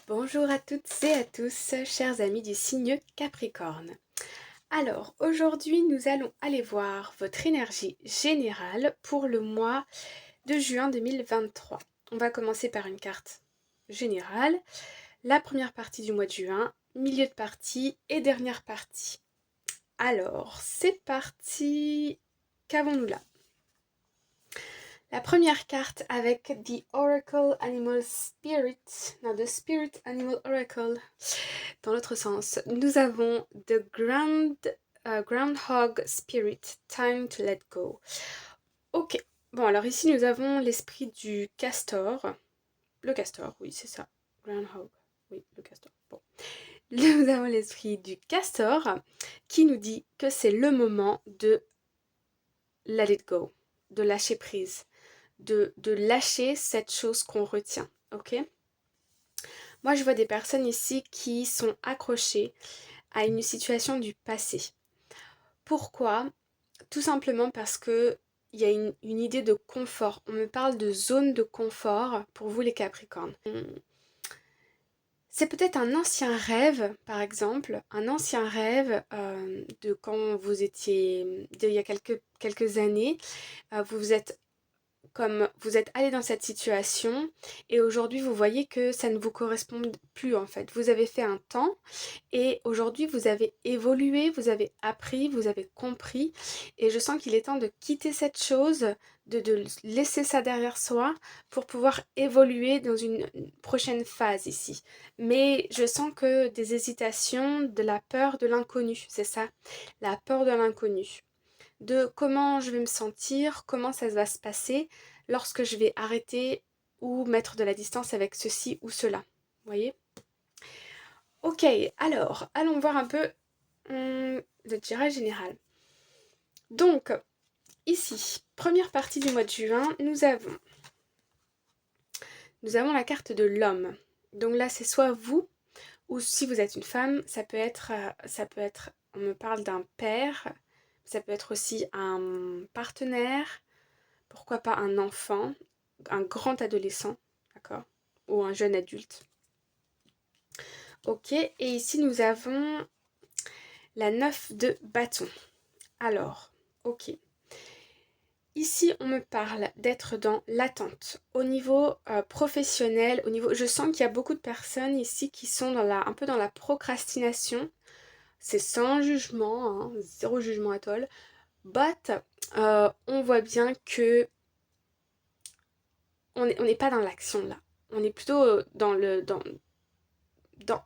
Bonjour à toutes et à tous, chers amis du signe Capricorne. Alors, aujourd'hui, nous allons aller voir votre énergie générale pour le mois de juin 2023. On va commencer par une carte générale, la première partie du mois de juin, milieu de partie et dernière partie. Alors, c'est parti. Qu'avons-nous là? La première carte avec The Oracle Animal Spirit, non, The Spirit Animal Oracle. Dans l'autre sens, nous avons The Groundhog Spirit, Time to Let Go. Ok, bon alors ici nous avons l'esprit du castor. Le castor, oui c'est ça. Groundhog, oui le castor. Bon. Nous avons l'esprit du castor qui nous dit que c'est le moment de let it go, de lâcher prise, de lâcher cette chose qu'on retient, ok? Moi je vois des personnes ici qui sont accrochées à une situation du passé. Pourquoi? Tout simplement parce que il y a une idée de confort. On me parle de zone de confort pour vous les Capricornes. C'est peut-être un ancien rêve, par exemple, un ancien rêve de quand vous étiez, il y a quelques années, vous êtes comme vous êtes allé dans cette situation et aujourd'hui vous voyez que ça ne vous correspond plus en fait. Vous avez fait un temps et aujourd'hui vous avez évolué, vous avez appris, vous avez compris et je sens qu'il est temps de quitter cette chose, de laisser ça derrière soi pour pouvoir évoluer dans une prochaine phase ici. Mais je sens que des hésitations, de la peur de l'inconnu, c'est ça, la peur de l'inconnu de comment je vais me sentir, comment ça va se passer lorsque je vais arrêter ou mettre de la distance avec ceci ou cela. Vous voyez? Ok, alors, allons voir un peu le tirage général. Donc, ici, première partie du mois de juin, nous avons la carte de l'homme. Donc là, c'est soit vous, ou si vous êtes une femme, ça peut être, on me parle d'un père, ça peut être aussi un partenaire, pourquoi pas un enfant, un grand adolescent, d'accord, ou un jeune adulte. Ok, et ici nous avons la 9 de bâton. Alors, ok. Ici, on me parle d'être dans l'attente. Au niveau professionnel, je sens qu'il y a beaucoup de personnes ici qui sont un peu dans la procrastination. C'est sans jugement, hein, zéro jugement à all. But, on voit bien que on n'est pas dans l'action là. On est plutôt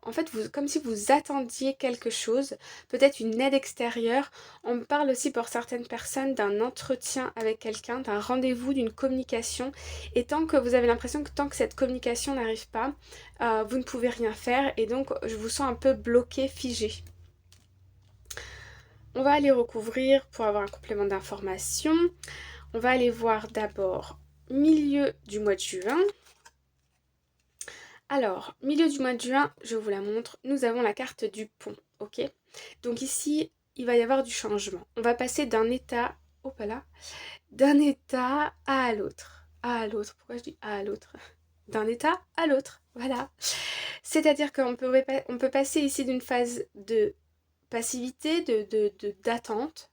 en fait, comme si vous attendiez quelque chose, peut-être une aide extérieure. On me parle aussi pour certaines personnes d'un entretien avec quelqu'un, d'un rendez-vous, d'une communication. Et tant que vous avez l'impression que tant que cette communication n'arrive pas, vous ne pouvez rien faire. Et donc, je vous sens un peu bloqué, figé. On va aller recouvrir pour avoir un complément d'information. On va aller voir d'abord milieu du mois de juin. Alors, milieu du mois de juin, je vous la montre, nous avons la carte du pont, ok? Donc ici, il va y avoir du changement. On va passer d'un état, oh pas là, d'un état à l'autre. À l'autre, pourquoi je dis à l'autre? D'un état à l'autre, voilà. C'est-à-dire on peut passer ici d'une phase de passivité, d'attente,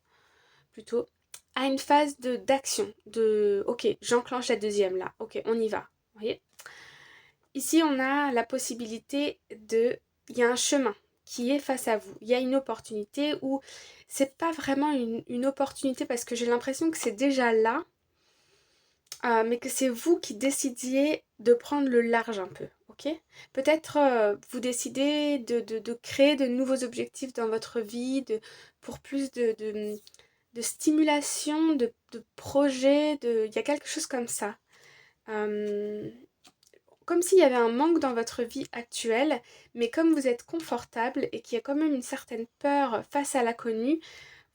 plutôt, à une phase d'action, ok, j'enclenche la deuxième là, ok, on y va, vous voyez? Ici, on a la possibilité il y a un chemin qui est face à vous. Il y a une opportunité où c'est pas vraiment une opportunité parce que j'ai l'impression que c'est déjà là, mais que c'est vous qui décidiez de prendre le large un peu, ok? Peut-être vous décidez de créer de nouveaux objectifs dans votre vie, pour plus de stimulation, de projets, il y a quelque chose comme ça. Comme s'il y avait un manque dans votre vie actuelle, mais comme vous êtes confortable et qu'il y a quand même une certaine peur face à l'inconnu,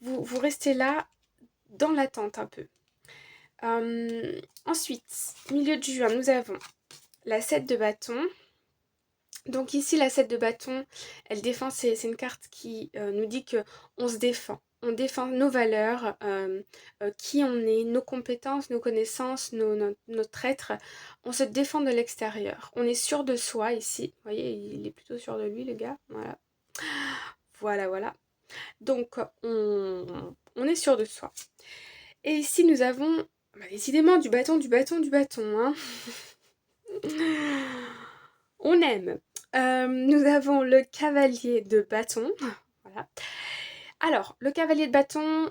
vous restez là dans l'attente un peu. Ensuite, milieu de juin, nous avons la 7 de bâton. Donc ici, la 7 de bâton, elle défend, c'est une carte qui nous dit que on se défend. on défend nos valeurs, qui on est, nos compétences, nos connaissances, notre être. On se défend de l'extérieur. On est sûr de soi ici. Vous voyez, il est plutôt sûr de lui, le gars. Voilà. Voilà, voilà. Donc, on est sûr de soi. Et ici, nous avons, bah, décidément, du bâton, du bâton, du bâton. Hein. On aime. Nous avons le cavalier de bâton. Voilà. Alors, le cavalier de bâton,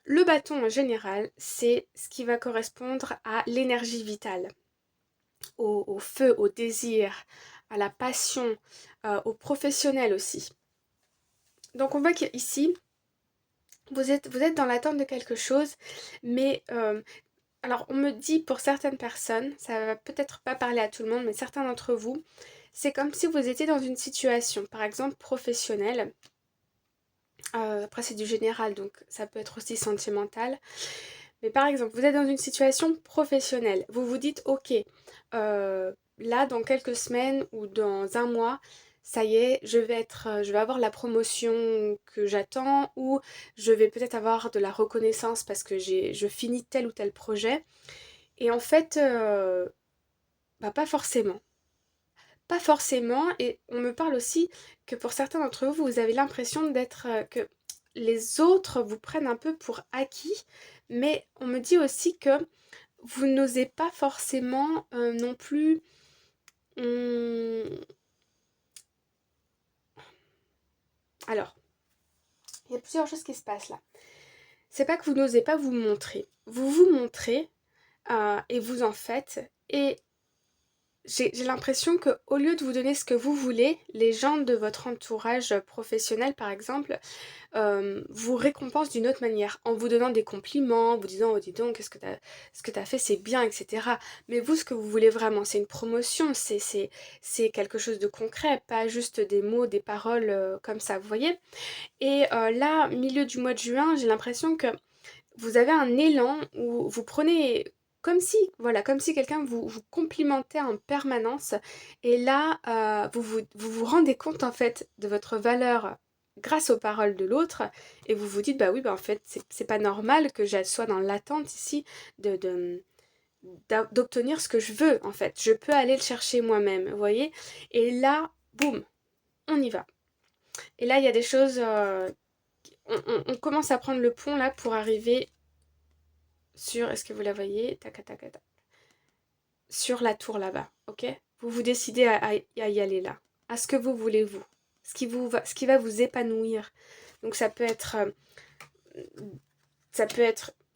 le bâton en général, c'est ce qui va correspondre à l'énergie vitale, au feu, au désir, à la passion, au professionnel aussi. Donc on voit qu'ici, vous êtes dans l'attente de quelque chose, mais alors on me dit pour certaines personnes, ça va peut-être pas parler à tout le monde, mais certains d'entre vous, c'est comme si vous étiez dans une situation, par exemple professionnelle. Après c'est du général, donc ça peut être aussi sentimental. Mais par exemple, vous êtes dans une situation professionnelle. Vous vous dites, ok, là dans quelques semaines ou dans un mois, ça y est, je vais avoir la promotion que j'attends ou je vais peut-être avoir de la reconnaissance parce que je finis tel ou tel projet. Et en fait, bah pas forcément. Pas forcément, et on me parle aussi que pour certains d'entre vous, vous avez l'impression d'être que les autres vous prennent un peu pour acquis, mais on me dit aussi que vous n'osez pas forcément non plus. hum, Alors, il y a plusieurs choses qui se passent là. C'est pas que vous n'osez pas vous montrer. Vous vous montrez et vous en faites, et j'ai l'impression que au lieu de vous donner ce que vous voulez, les gens de votre entourage professionnel par exemple, vous récompensent d'une autre manière, en vous donnant des compliments, en vous disant oh dis donc, ce que t'as fait c'est bien, etc. Mais vous, ce que vous voulez vraiment, c'est une promotion, c'est quelque chose de concret, pas juste des mots, des paroles comme ça, vous voyez. Et là, milieu du mois de juin, j'ai l'impression que vous avez un élan où vous prenez comme si, voilà, comme si quelqu'un vous complimentait en permanence. Et là, vous vous rendez compte en fait de votre valeur grâce aux paroles de l'autre. Et vous vous dites, bah oui, bah en fait, c'est pas normal que je sois dans l'attente ici de, d'obtenir ce que je veux en fait. Je peux aller le chercher moi-même, vous voyez. Et là, boum, on y va. Et là, il y a des choses... on commence à prendre le pont là pour arriver sur, est-ce que vous la voyez? Tac, tac, tac, tac. Sur la tour là-bas, ok? Vous vous décidez à y aller là. À ce que vous voulez, vous. Ce qui va vous épanouir. Donc ça peut être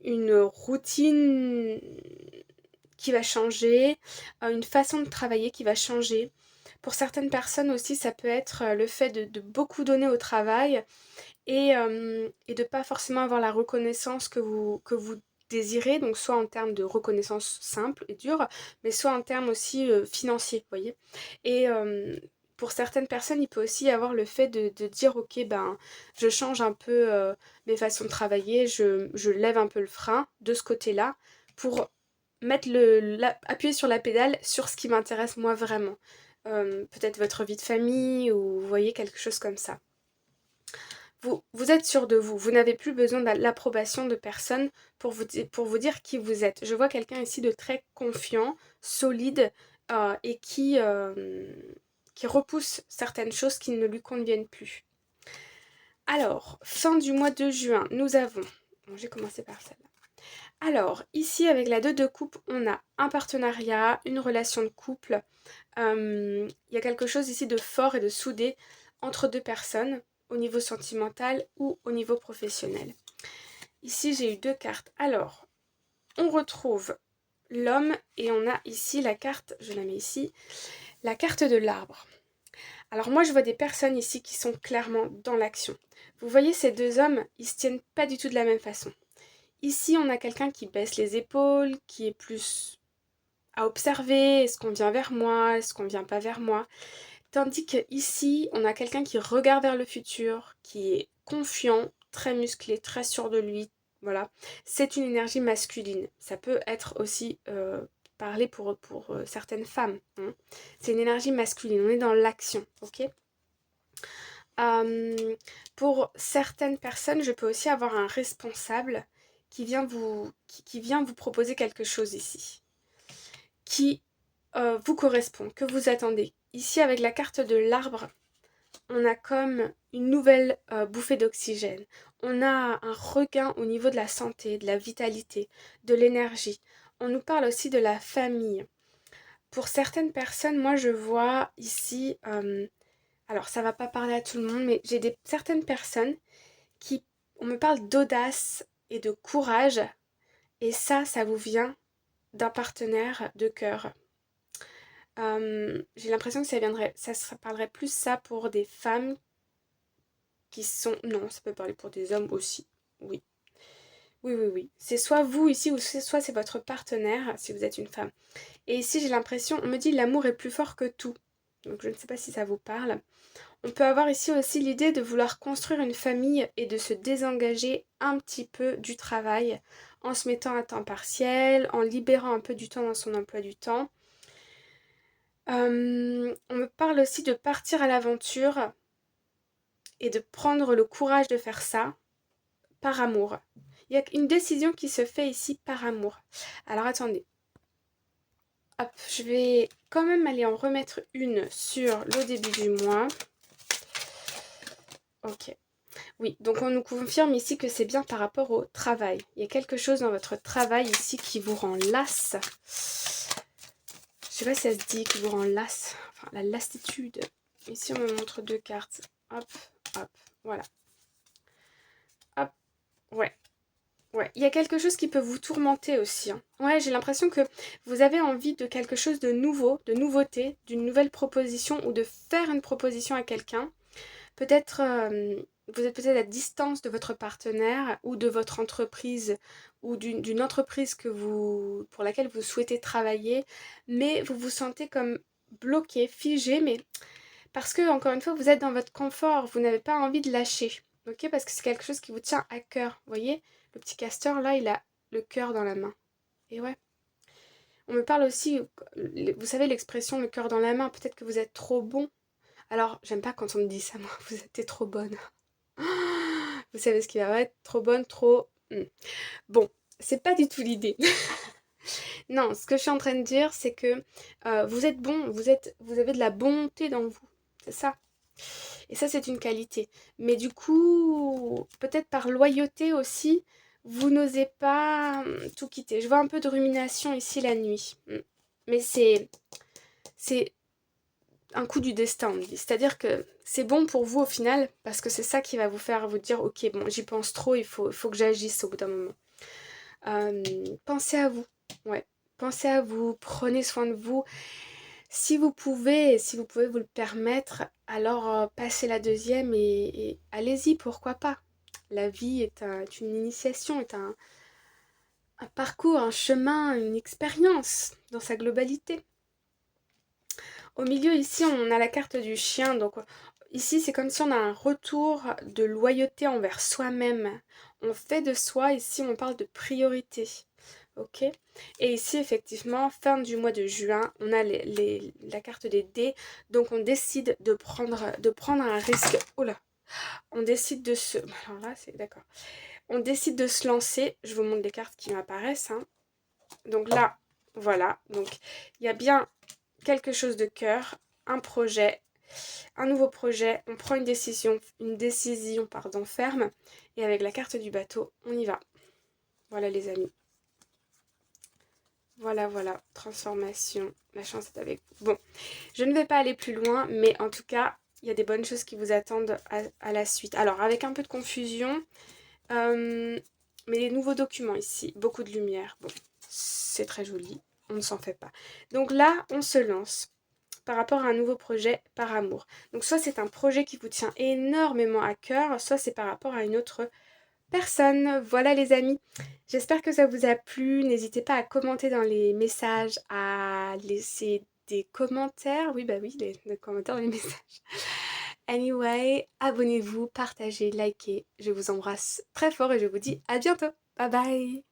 une routine qui va changer, une façon de travailler qui va changer. Pour certaines personnes aussi, ça peut être le fait de beaucoup donner au travail et de pas forcément avoir la reconnaissance que vous désirez, donc soit en termes de reconnaissance simple et dure, mais soit en termes aussi financiers, vous voyez. Et pour certaines personnes, il peut aussi y avoir le fait de dire, ok, ben, je change un peu mes façons de travailler, je lève un peu le frein de ce côté-là pour mettre appuyer sur la pédale sur ce qui m'intéresse moi vraiment. Peut-être votre vie de famille ou vous voyez quelque chose comme ça. Vous êtes sûr de vous, vous n'avez plus besoin de l'approbation de personne pour vous dire qui vous êtes. Je vois quelqu'un ici de très confiant, solide et qui repousse certaines choses qui ne lui conviennent plus. Alors, fin du mois de juin, nous avons... Bon, j'ai commencé par celle-là. Alors, ici avec la 2 de coupe, on a un partenariat, une relation de couple. Il y a quelque chose ici de fort et de soudé entre deux personnes, au niveau sentimental ou au niveau professionnel. Ici, j'ai eu 2 cartes. Alors, on retrouve l'homme et on a ici la carte, je la mets ici, la carte de l'arbre. Alors moi, je vois des personnes ici qui sont clairement dans l'action. Vous voyez, ces 2 hommes, ils se tiennent pas du tout de la même façon. Ici, on a quelqu'un qui baisse les épaules, qui est plus à observer, est-ce qu'on vient vers moi, est-ce qu'on vient pas vers moi. Tandis que ici, on a quelqu'un qui regarde vers le futur, qui est confiant, très musclé, très sûr de lui. Voilà, c'est une énergie masculine. Ça peut être aussi parlé pour certaines femmes. Hein. C'est une énergie masculine, on est dans l'action, ok. Euh, pour certaines personnes, je peux aussi avoir un responsable qui vient vous proposer quelque chose ici, qui vous correspond, que vous attendez. Ici, avec la carte de l'arbre, on a comme une nouvelle bouffée d'oxygène. On a un regain au niveau de la santé, de la vitalité, de l'énergie. On nous parle aussi de la famille. Pour certaines personnes, moi je vois ici, alors ça va pas parler à tout le monde, mais j'ai certaines personnes qui, on me parle d'audace et de courage, et ça vous vient d'un partenaire de cœur. J'ai l'impression que ça parlerait plus ça pour des femmes qui sont... Non, ça peut parler pour des hommes aussi. Oui. Oui, oui, oui. C'est soit vous ici, ou soit c'est votre partenaire, si vous êtes une femme. Et ici, j'ai l'impression, on me dit l'amour est plus fort que tout. Donc je ne sais pas si ça vous parle. On peut avoir ici aussi l'idée de vouloir construire une famille et de se désengager un petit peu du travail en se mettant à temps partiel, en libérant un peu du temps dans son emploi du temps. On me parle aussi de partir à l'aventure et de prendre le courage de faire ça par amour. Il y a une décision qui se fait ici par amour. Alors attendez. Hop, je vais quand même aller en remettre une sur le début du mois. Ok. Oui, donc on nous confirme ici que c'est bien par rapport au travail. Il y a quelque chose dans votre travail ici qui vous rend lasse. Je sais pas si ça se dit qui vous rend lasse. Enfin, la lassitude. Ici, on me montre deux cartes. Hop, hop, voilà. Hop, ouais. Ouais, il y a quelque chose qui peut vous tourmenter aussi, hein. Ouais, j'ai l'impression que vous avez envie de quelque chose de nouveau, de nouveauté, d'une nouvelle proposition ou de faire une proposition à quelqu'un. Peut-être, vous êtes peut-être à distance de votre partenaire ou de votre entreprise ou d'une entreprise pour laquelle vous souhaitez travailler, mais vous vous sentez comme bloqué, figé, mais parce que, encore une fois, vous êtes dans votre confort, vous n'avez pas envie de lâcher, ok? Parce que c'est quelque chose qui vous tient à cœur, vous voyez? Le petit castor, là, il a le cœur dans la main. Et ouais. On me parle aussi, vous savez l'expression le cœur dans la main, peut-être que vous êtes trop bon. Alors, j'aime pas quand on me dit ça, moi, t'es trop bonne. Vous savez ce qui va être trop bonne, trop... Bon, c'est pas du tout l'idée. Non, ce que je suis en train de dire, c'est que vous êtes bon, vous avez de la bonté dans vous. C'est ça. Et ça, c'est une qualité. Mais du coup, peut-être par loyauté aussi, vous n'osez pas tout quitter. Je vois un peu de rumination ici la nuit. Mais c'est un coup du destin, on dit. C'est-à-dire que c'est bon pour vous au final, parce que c'est ça qui va vous faire vous dire, ok, bon, j'y pense trop, il faut que j'agisse au bout d'un moment. Pensez à vous, ouais. Pensez à vous, prenez soin de vous. Si vous pouvez vous le permettre, alors passez la deuxième et allez-y, pourquoi pas. La vie est une initiation, est un parcours, un chemin, une expérience dans sa globalité. Au milieu, ici, on a la carte du chien. Donc, ici, c'est comme si on a un retour de loyauté envers soi-même. On fait de soi. Ici, on parle de priorité. Ok. Et ici, effectivement, fin du mois de juin, on a la carte des dés. Donc, on décide de prendre un risque. Oh là. On décide de se... Alors là, c'est d'accord. On décide de se lancer. Je vous montre les cartes qui m'apparaissent, hein. Donc là, voilà. Donc, il y a bien quelque chose de cœur, un projet, un nouveau projet, on prend une décision pardon, ferme, et avec la carte du bateau, on y va. Voilà les amis. Voilà, voilà, transformation, la chance est avec vous. Bon, je ne vais pas aller plus loin, mais en tout cas, il y a des bonnes choses qui vous attendent à la suite. Alors, avec un peu de confusion, mais les nouveaux documents ici, beaucoup de lumière, bon, c'est très joli, on ne s'en fait pas. Donc là, on se lance par rapport à un nouveau projet par amour. Donc soit c'est un projet qui vous tient énormément à cœur, soit c'est par rapport à une autre personne. Voilà les amis, j'espère que ça vous a plu. N'hésitez pas à commenter dans les messages, à laisser des commentaires. Oui, bah oui, les commentaires dans les messages. Anyway, abonnez-vous, partagez, likez. Je vous embrasse très fort et je vous dis à bientôt. Bye bye.